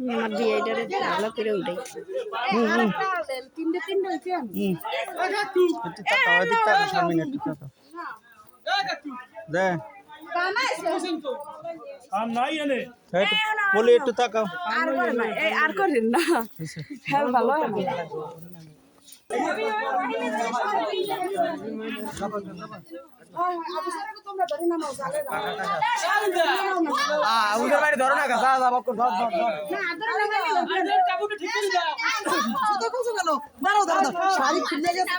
আমার বিয়েটারে ভালো করে উঠাই বলে একটু তাকাও আর করেন না হ্যাঁ ভালো উদের বাড়ি ধরো না যা যা বকর ধর ধর ধর দাঁড়াও দাঁড়াও শাড়ি খুলে গেছে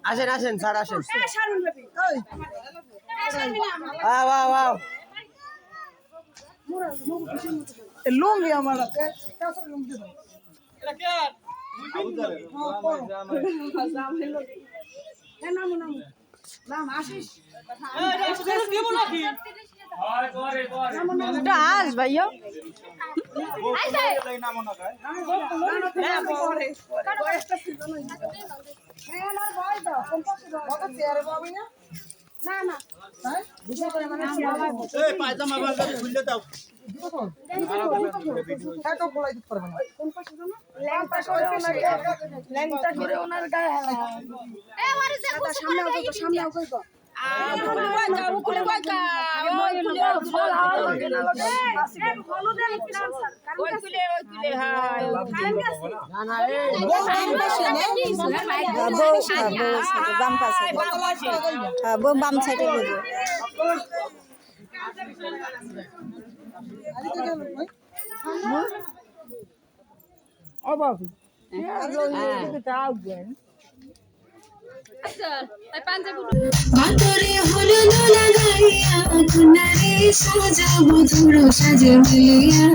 আসেন আসেন স্যার আসেন লুঙ্গি আমার আস ভাইয়া পায়জামা খুললে দাও বাম সাইডে বাতরে হলুদ লাগাইয়া গুনারে সাজাবো ধুরো সাজে মিলিয়া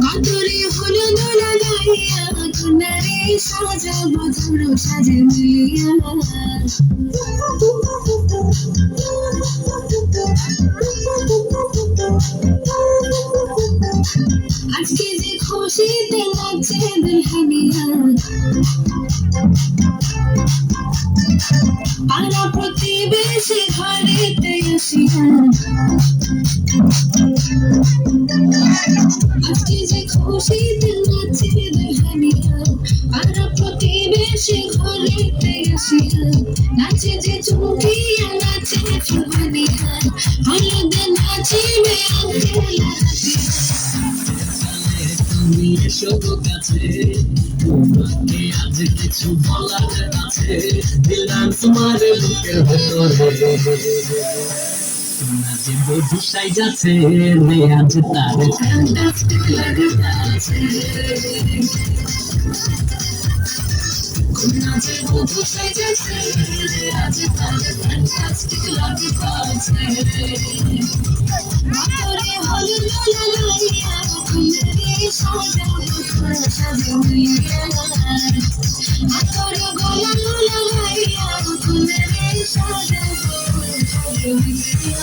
বাতরে হলুদ লাগাইয়া গুনারে সাজাবো ধুরো সাজে মিলিয়া আজকে যে খুশিতে নাচে দুলহানিয়া পাড়া প্রতিবেশী ঘরেতে আসিয়া আজকে যে খুশিতে নাচে দুলহানিয়া পাড়া প্রতিবেশী ঘরেতে আসিয়া নাচে যে চুকিয়া নাচে চুবানিয়া হলুদে নাচিবে আঙ্কেলা তুমি এসো কাছে তোমাকে আজ কিছু বলার আছে দিলাম তোমার বুকের ভেতরে যে বধু সাইজাছে আজ তার ফ্যান্টাস্টিক লাগতাছে যে বধু সাইজাছে আজ তার ফ্যান্টাস্টিক লাগতাছে বাতরে হলুদ লাগাইয়া গুনারে সাজাবো ধুরো সাজে মিলিয়া বাতরে গোলাপ লাগাইয়া গুনারে সাজাবো ধুরো সাজে মিলিয়া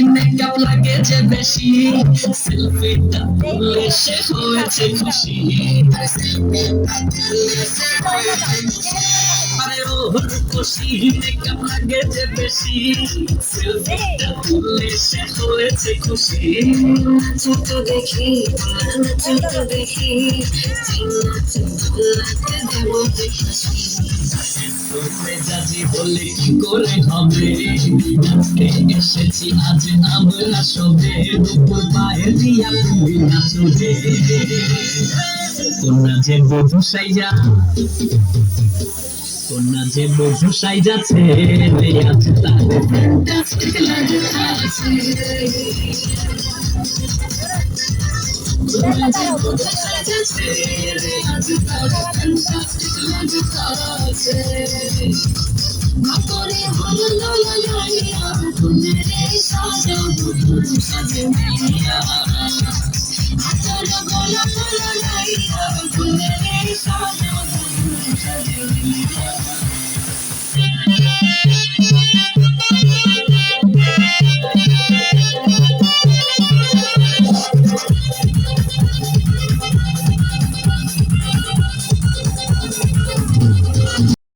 মেকআপ লাগে যে বেশি সেলফিটা তুলে সে হয়েছে খুশি আরে ওর খুশি মেকআপ লাগে যে বেশি সেলফিটা তুলে সে হয়েছে খুশি ছোট দেখি ছোট দেখি দেবো দেখি জাজি বলে কি করে হবে আজকে এসেছি আজ আমরা সবে দুপুর পায়ে দিয়া তুমি নাচবে কন্যা যে বধূ সাইজা কন্যা যে বধূ সাইজাছে আজ তার ফ্যান্টাস্টিক লাগতাছে তুমি যে কোথায় সাজাছে রে আজ তারা ফ্যান্টাস্টিক লাগতাছে করে হলো লালা লাইয়া তুমি রে সাজো তুমি সাজে মিয়া চলো গোলা লালা লাইয়া তুমি রে সাজো তুমি সাজে মিয়া